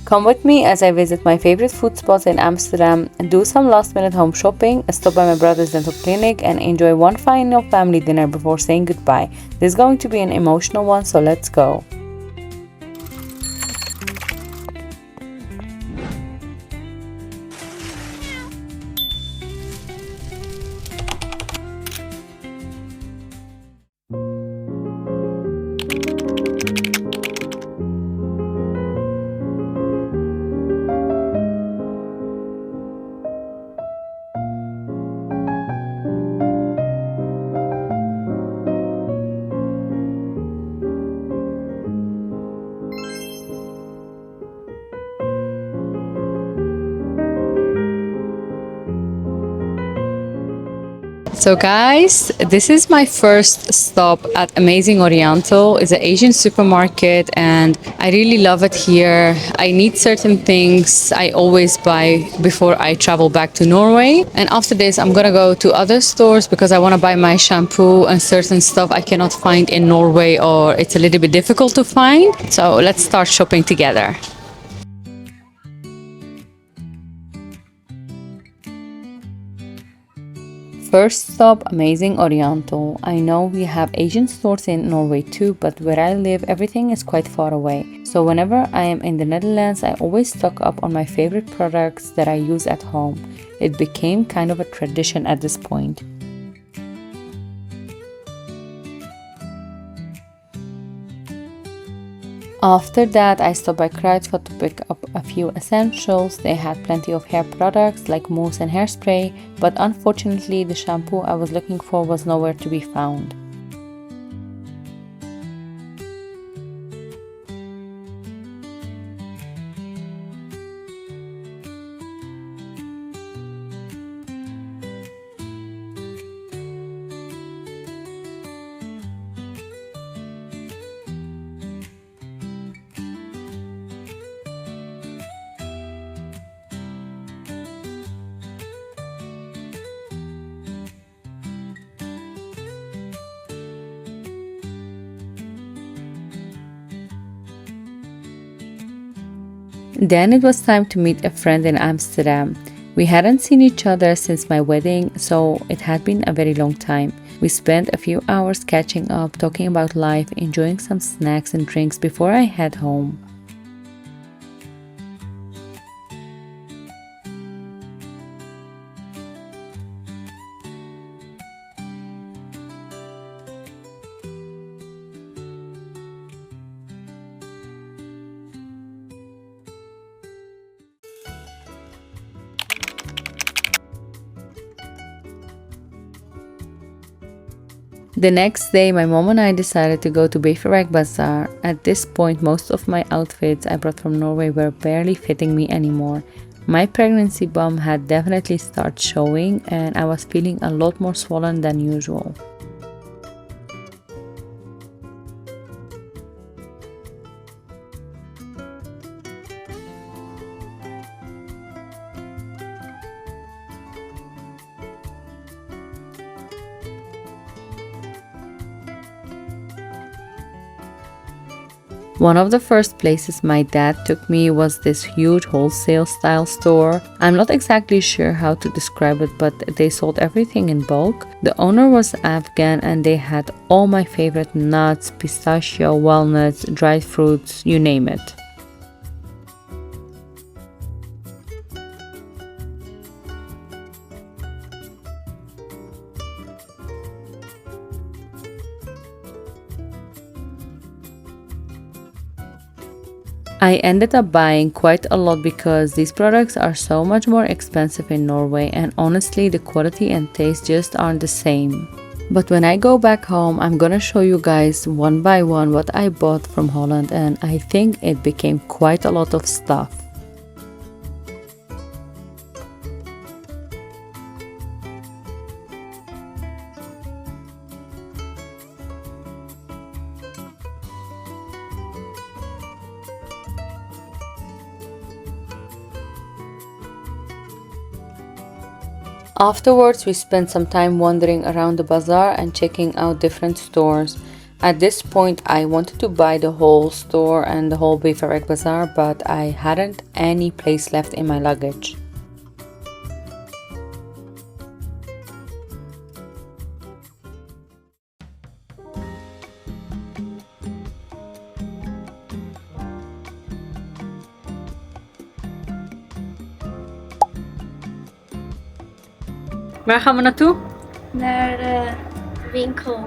Come with me as I visit my favorite food spots in Amsterdam, do some last minute home shopping, stop by my brother's dental clinic, and enjoy one final family dinner before saying goodbye. This is going to be an emotional one, so let's go. So guys, this is my first stop at Amazing Oriental. It's an Asian supermarket and I really love it here. I need certain things I always buy before I travel back to Norway. And after this, I'm gonna go to other stores because I wanna buy my shampoo and certain stuff I cannot find in Norway or it's a little bit difficult to find. So let's start shopping together. First stop, Amazing Oriental. I know we have Asian stores in Norway too, but where I live, everything is quite far away. So whenever I am in the Netherlands, I always stock up on my favorite products that I use at home. It became kind of a tradition at this point. After that, I stopped by Kruidvat to pick up a few essentials. They had plenty of hair products like mousse and hairspray, but unfortunately the shampoo I was looking for was nowhere to be found. Then it was time to meet a friend in Amsterdam. We hadn't seen each other since my wedding, so it had been a very long time. We spent a few hours catching up, talking about life, enjoying some snacks and drinks before I head home. The next day, my mom and I decided to go to Bazaar. At this point, most of my outfits I brought from Norway were barely fitting me anymore. My pregnancy bum had definitely started showing and I was feeling a lot more swollen than usual. One of the first places my dad took me was this huge wholesale style store. I'm not exactly sure how to describe it, but they sold everything in bulk. The owner was Afghan and they had all my favorite nuts, pistachio, walnuts, dried fruits, you name it. I ended up buying quite a lot because these products are so much more expensive in Norway and honestly the quality and taste just aren't the same. But when I go back home, I'm gonna show you guys one by one what I bought from Holland and I think it became quite a lot of stuff. Afterwards, we spent some time wandering around the bazaar and checking out different stores. At this point, I wanted to buy the whole store and the whole Bifarek bazaar, but I hadn't any place left in my luggage. Waar gaan we naartoe? Naar de winkel.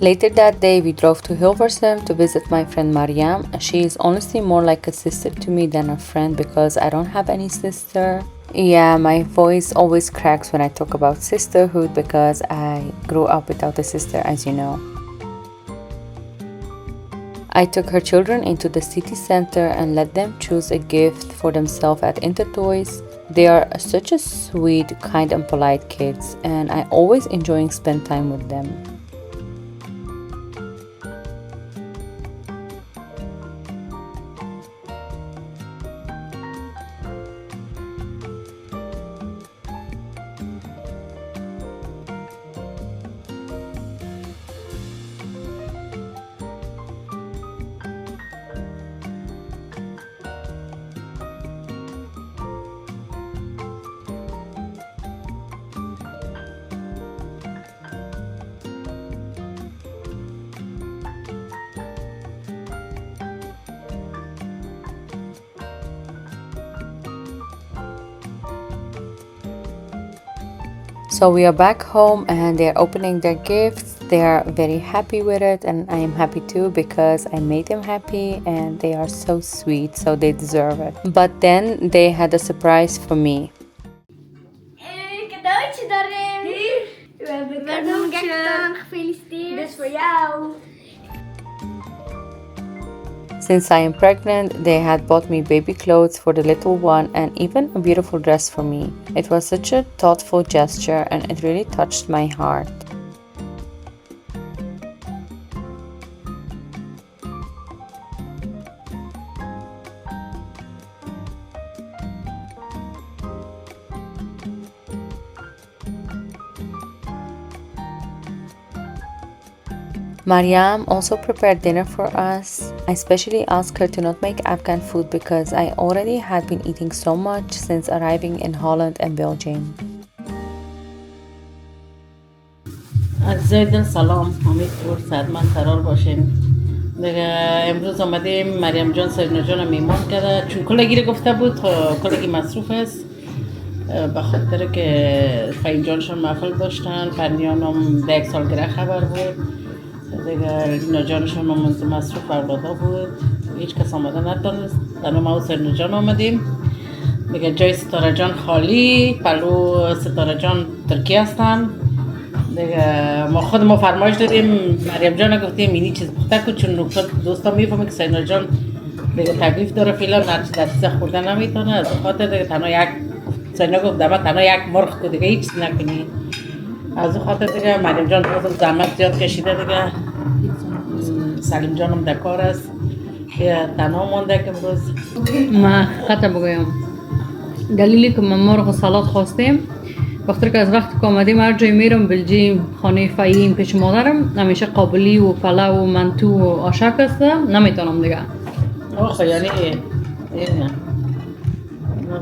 Later that day, we drove to Hilversum to visit my friend Mariam. She is honestly more like a sister to me than a friend because I don't have any sister. Yeah, my voice always cracks when I talk about sisterhood because I grew up without a sister, as you know. I took her children into the city center and let them choose a gift for themselves at Intertoys. They are such a sweet, kind and polite kids, and I always enjoy spend time with them. So we are back home and they're opening their gifts. They are very happy with it and I am happy too because I made them happy and they are so sweet, so they deserve it. But then they had a surprise for me. Cadeautje daarin. Hier. We hebben cadeautje. Gefeliciteerd. Dit is voor jou. Since I am pregnant, they had bought me baby clothes for the little one and even a beautiful dress for me. It was such a thoughtful gesture and it really touched my heart. Mariam also prepared dinner for us. I especially asked her to not make Afghan food because I already had been eating so much since arriving in Holland and Belgium. عزیزان سلام، امیدوار صحتمند قرار باشین. دیگه امروز آمدیم مریم جان سرینا جان میمان کرده چون کلگی گفته بود کلگی مصروف است به خاطر که فاین جانشون محفل داشتن. پرنیان هم ده یک سالگرد خبر بود دیگه. رینا جانشون هم مصروف اولادا بود، هیچ کس آمده نتونست. تنها ما و سرینا جان آمدیم دیگه. جای ستاره جان خالی، پلو ستاره جان ترکیه هستن دیگه. ما خود ما فرمایش دادیم مریم جان گفتیم اینی چیز پخته کن چون دوستا میفهمه که سرینا جان دیگه تکلیف داره فعلا در چیز خوردن نمیتونه. از خاطر دیگه تنها یک سرینا گفت دما تنها یک مرغ کو دیگه هیچ نکنی. از خاطر دیگه مریم جان بازم زحمت زیاد کشیده دیگه. سلیم جانم در کار است تنها مونده که امروز. ما خطا بگویم دلیلی که ما مرغ سالاد خواستیم وقتی که از وقتی که آمدیم هر جای میرم بلژیم خانه فهیم پیش مادرم همیشه قابلی و پلو و منتو و آشک هستم، نمیتونم دیگه. آخه یعنی نه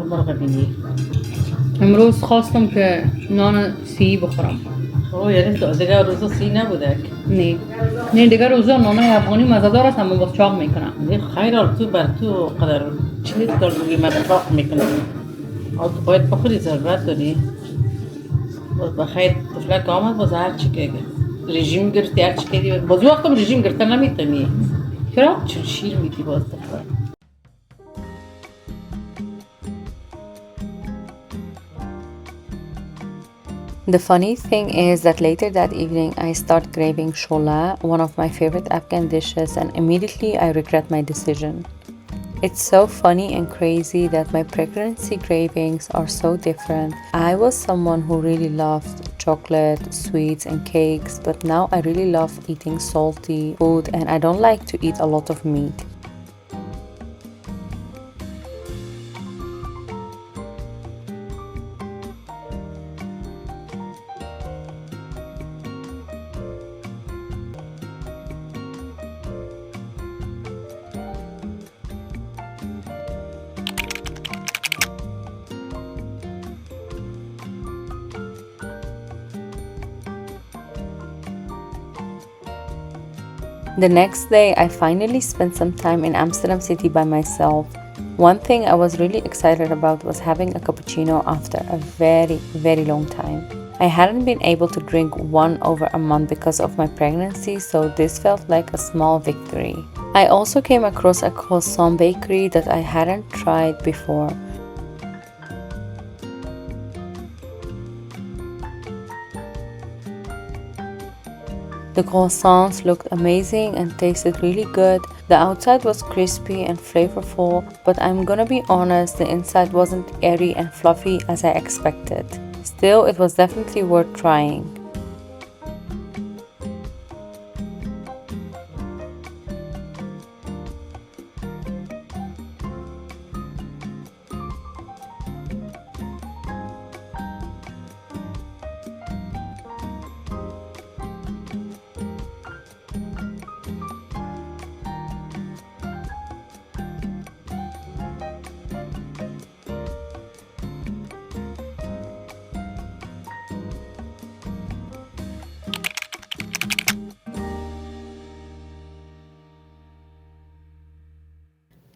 مرغ بینی. امروز خواستم که نان سی بخورم. یعنی دیگه روزا سی نبوده؟ نه دیگه روزا نانای افغانی مزه‌دار است اما باز چاق میکنم. خیر حال تو بر تو قدر چیز دار بگی من چاق میکنم. تو باید بخوری ضرورت داری. باز بخیر طفلک آمد باز هر چی که رژیم گرفتی هر چی که دی باز وقتم رژیم گرفتن نمیتونی. چرا؟ چون شیر میدی باز طفلک. The funny thing is that later that evening I start craving shola, one of my favorite Afghan dishes, and immediately I regret my decision. It's so funny and crazy that my pregnancy cravings are so different. I was someone who really loved chocolate, sweets and cakes, but now I really love eating salty food and I don't like to eat a lot of meat. The next day, I finally spent some time in Amsterdam city by myself. One thing I was really excited about was having a cappuccino after a very, very long time. I hadn't been able to drink one over a month because of my pregnancy, so this felt like a small victory. I also came across a croissant bakery that I hadn't tried before. The croissants looked amazing and tasted really good. The outside was crispy and flavorful, but I'm gonna be honest, the inside wasn't airy and fluffy as I expected. Still, it was definitely worth trying.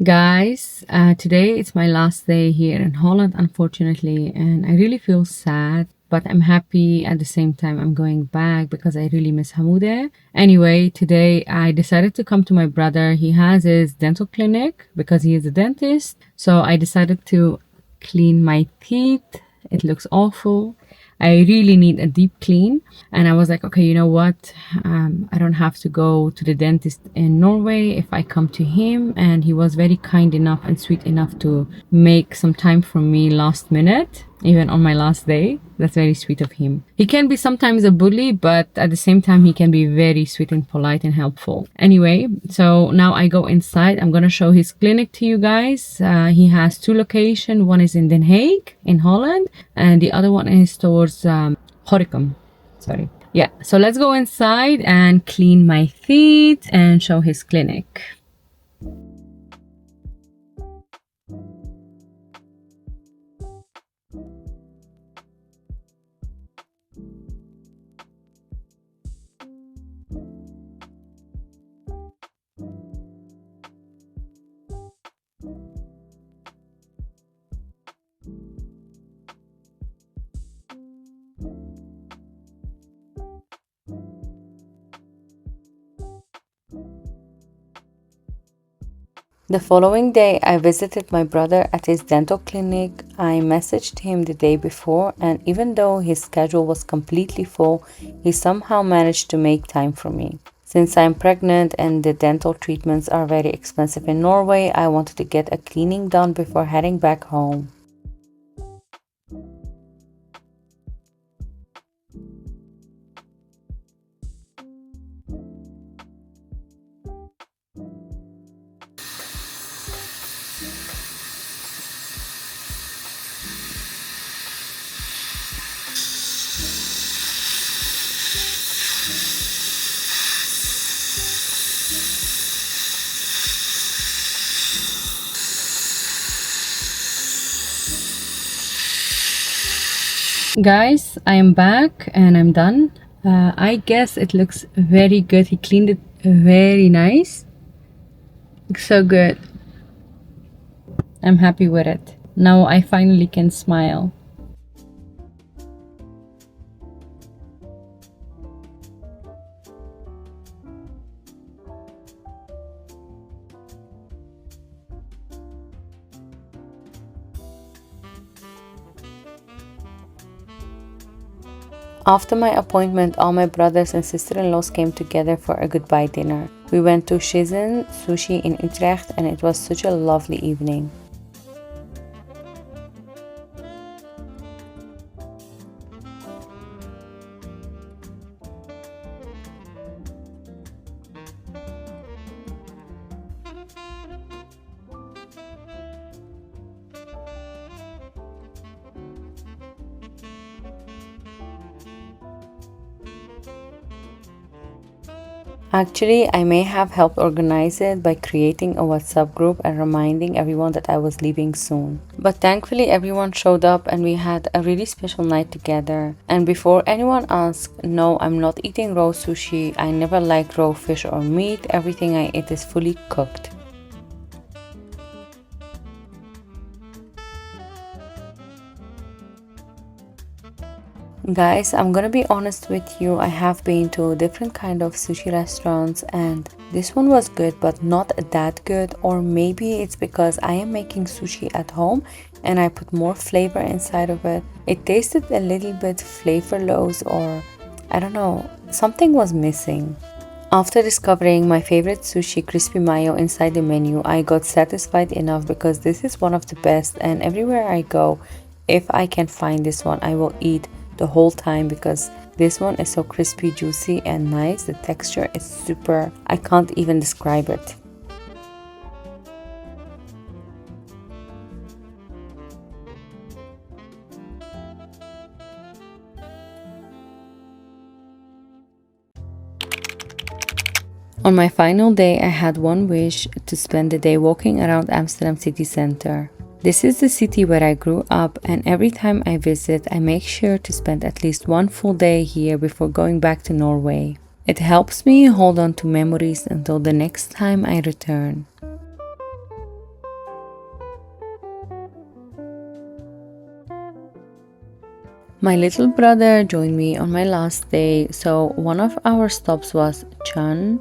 Guys, today it's my last day here in Holland, unfortunately, and I really feel sad, but I'm happy at the same time. I'm going back because I really miss Hamoude. Anyway, today I decided to come to my brother. He has his dental clinic because he is a dentist. So I decided to clean my teeth. It looks awful. I really need a deep clean. And I was like, okay, you know what? I don't have to go to the dentist in Norway if I come to him. And he was very kind enough and sweet enough to make some time for me last minute, even on my last day. That's very sweet of him. He can be sometimes a bully, but at the same time, he can be very sweet and polite and helpful. Anyway, so now I go inside. I'm going to show his clinic to you guys. He has 2 locations. One is in Den Haag in Holland, and the other one is towards Gorinchem. Sorry. Yeah, so let's go inside and clean my teeth and show his clinic. The following day, I visited my brother at his dental clinic. I messaged him the day before, and even though his schedule was completely full, he somehow managed to make time for me. Since I'm pregnant and the dental treatments are very expensive in Norway, I wanted to get a cleaning done before heading back home. Guys, I am back and I'm done. I guess it looks very good. He cleaned it very nice. Looks so good. I'm happy with it. Now I finally can smile. After my appointment, all my brothers and sister-in-laws came together for a goodbye dinner. We went to Shizen Sushi in Utrecht and it was such a lovely evening. Actually, I may have helped organize it by creating a WhatsApp group and reminding everyone that I was leaving soon. But thankfully, everyone showed up and we had a really special night together. And before anyone asked, no, I'm not eating raw sushi. I never liked raw fish or meat. Everything I eat is fully cooked. Guys, I'm gonna be honest with you. I have been to different kind of sushi restaurants and this one was good but not that good, or maybe it's because I am making sushi at home and I put more flavor inside of it. It tasted a little bit flavorless, or I don't know, something was missing. After discovering my favorite sushi crispy mayo inside the menu, I got satisfied enough because this is one of the best, and everywhere I go, if I can find this one, I will eat the whole time because this one is so crispy, juicy and nice. The texture is super, I can't even describe it. On my final day, I had one wish: to spend the day walking around Amsterdam city center. This is the city where I grew up, and every time I visit, I make sure to spend at least one full day here before going back to Norway. It helps me hold on to memories until the next time I return. My little brother joined me on my last day, so one of our stops was Chun.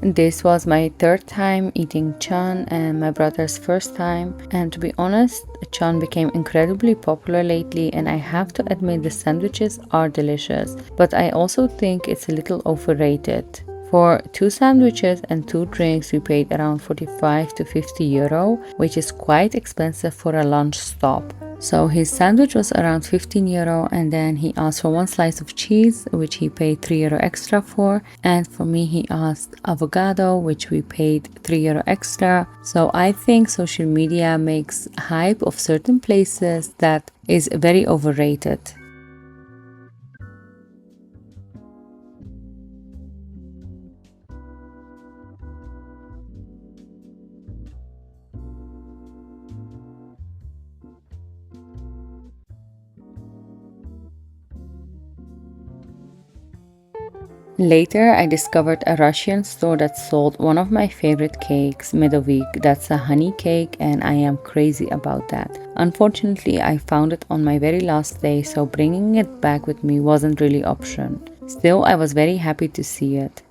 This was my third time eating chon and my brother's first time, and to be honest, chon became incredibly popular lately, and I have to admit the sandwiches are delicious, but I also think it's a little overrated. For 2 sandwiches and 2 drinks we paid around 45 to 50 euro, which is quite expensive for a lunch stop. So his sandwich was around 15 euro, and then he asked for 1 slice of cheese, which he paid 3 euro extra for, and for me he asked avocado, which we paid 3 euro extra. So I think social media makes hype of certain places that is very overrated. Later, I discovered a Russian store that sold one of my favorite cakes, medovik. That's a honey cake, and I am crazy about that. Unfortunately, I found it on my very last day, so bringing it back with me wasn't really option. Still, I was very happy to see it.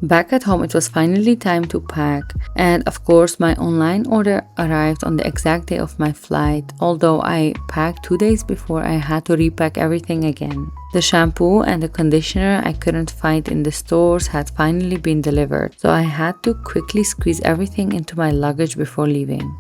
Back at home, it was finally time to pack, and of course my online order arrived on the exact day of my flight, although I packed 2 days before. I had to repack everything again. The shampoo and the conditioner I couldn't find in the stores had finally been delivered, so I had to quickly squeeze everything into my luggage before leaving.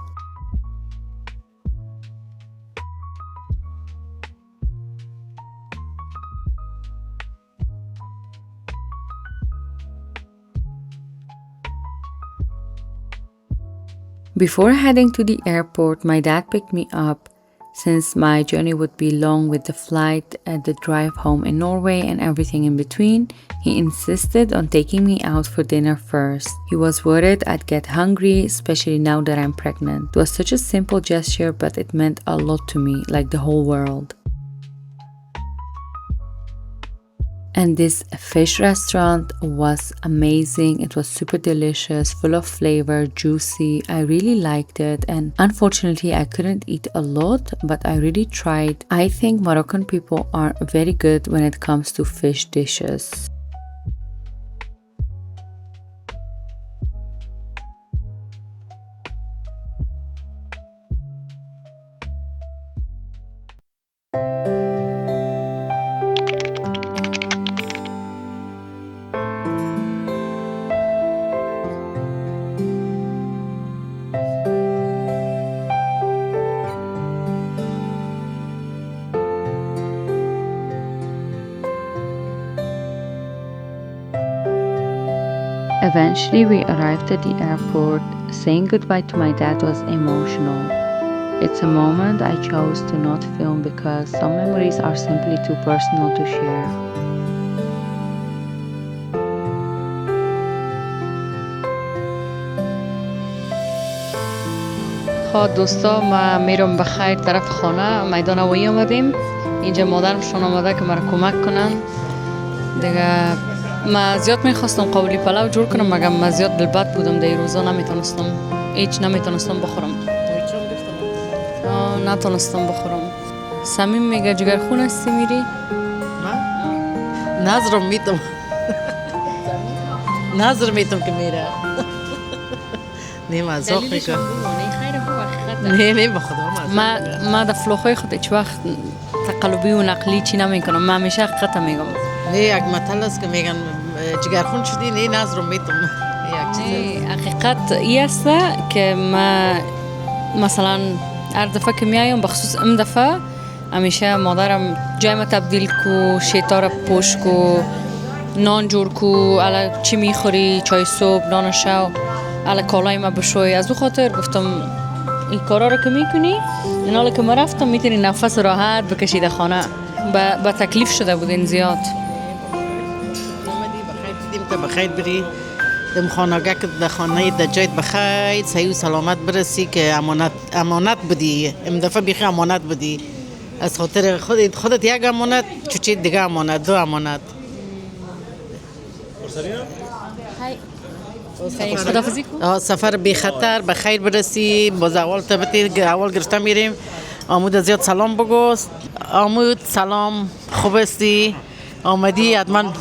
Before heading to the airport, my dad picked me up. Since my journey would be long with the flight, the drive home in Norway and everything in between, he insisted on taking me out for dinner first. He was worried I'd get hungry, especially now that I'm pregnant. It was such a simple gesture, but it meant a lot to me, like the whole world. And this fish restaurant was amazing. It was super delicious, full of flavor, juicy. I really liked it, and unfortunately I couldn't eat a lot, but I really tried. I think Moroccan people are very good when it comes to fish dishes. Eventually, we arrived at the airport. Saying goodbye to my dad was emotional. It's a moment I chose to not film because some memories are simply too personal to share. خب دوستا ما میرم بخیر طرف خانه میدان هوایی آمدیم. اینجا مادرمشون آمده که مرا کمک کنن دیگه. ما زیاد میخواستم قابلی پلاو جور کنم مگر ما زیاد دلبد بودم در روزا نمیتونستم هیچ نمیتونستم بخورم. نتونستم بخورم. سمیم میگه جگرخون هستی میری؟ نظرم میتم نظر میتم که میره نه مزاق میکنم نه بخدا ما در فلوخای خود هیچ وقت تقلبی و نقلی چی نمی کنم. من همیشه حقیقت میگم. نه یک مطل است که میگن جگرخون شدی نه نظرم میتم. حقیقت ای است که ما مثلا هر دفعه که میایم بخصوص این دفعه همیشه مادرم جای ما تبدیل کو، شیطا را پوش کو، نان جور کو، الا چی میخوری، چای صبح، نان شو، الا کالای ما بشوی. از او خاطر گفتم این کارا رو که میکنی این حالا که ما رفتم میتونی نفس راحت بکشی در خانه. با تکلیف شده بودین زیاد. بخیر بری دم خانگاه که در خانه در جایت بخیر صحیح و سلامت برسی که امانت بدی. ام دفعه بیخی امانت بدی از خاطر خودت یک امانت چوچی دیگه امانت دو امانت. سفر بی خطر بخیر برسی. باز اول تبتی اول گرفته میریم آمود زیاد سلام بگو. آمود سلام خوب استی آمدی حتما.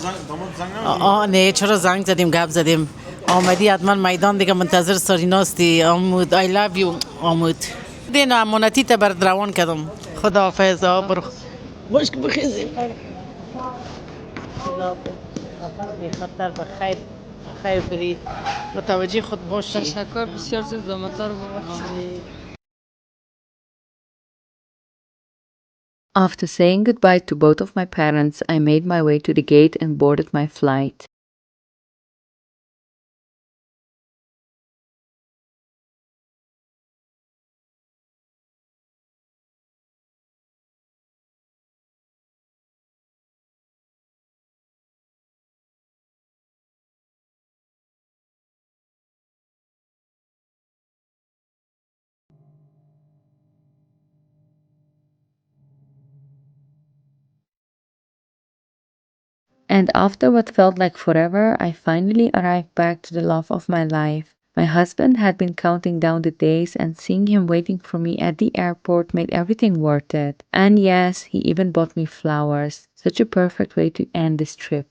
نه چرا زنگ زدیم گپ زدیم آمدی حتما میدان دیگه منتظر ساریناستی. آمود I love you آمود دین امانتی تا برد روان کردم. خداحافظ. برو باش که بخیزیم. بی خطر بخیر بخیر بری متوجه خود باشی. تشکر بسیار زیاد زحمت رو ببخشید. After saying goodbye to both of my parents, I made my way to the gate and boarded my flight. And after what felt like forever, I finally arrived back to the love of my life. My husband had been counting down the days, and seeing him waiting for me at the airport made everything worth it. And yes, he even bought me flowers. Such a perfect way to end this trip.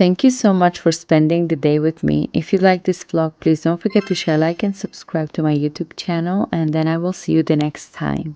Thank you so much for spending the day with me. If you like this vlog, please don't forget to share, like, and subscribe to my YouTube channel, and then I will see you the next time.